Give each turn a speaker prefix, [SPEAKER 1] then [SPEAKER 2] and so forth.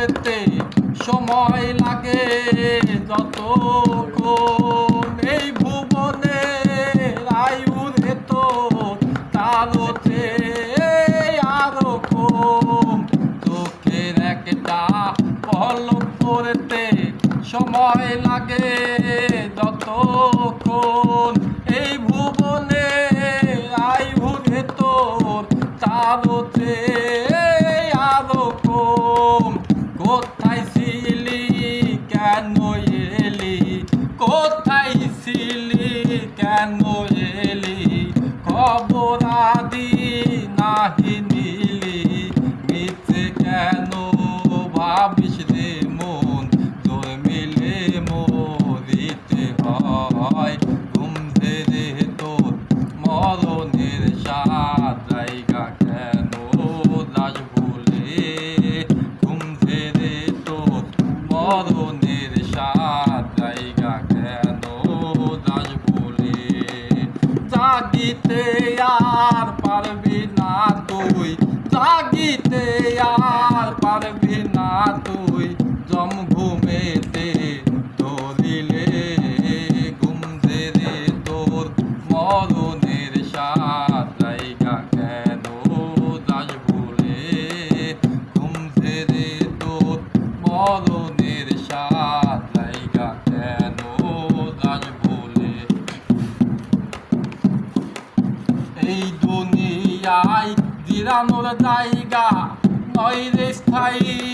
[SPEAKER 1] পড়তে সময় লাগে যতক্ষণ এই ভুবনে আয়ুরে তো তারতে আরো কম চোখের একটা পলক পড়তে সময় লাগে যতক্ষণ এই ভুবনে আয়ুরে তো তারতে আরো কম কোথায় ছিলি কেন এলি কোথায় ছিলি কেন এলি খবর আদি নাহি নিলি মিথ্যে কেন ভাবিস রে মন তোর মিলে মরিতে হয় ঘুম ধরে তোর মরণের সাত জায়গা কেন দাস ভুলে ঘুম ধরে তোর মরণের সাত জায়গা কেন দাস ভুলে জাগিতে আর পারবি না তুই জাগিতে আর পারবি না তুই জম ঘুমেতে ধরিলে ঘুম ধরে তোর মরণের সাত জায়গা কেন দাস ভুলে ঘুম ধরে তোর মরণের সাত জায়গা কেন দাস ভুলে এই দুনিয়ায় জিরানোর জায়গা নয় রে স্থায়ী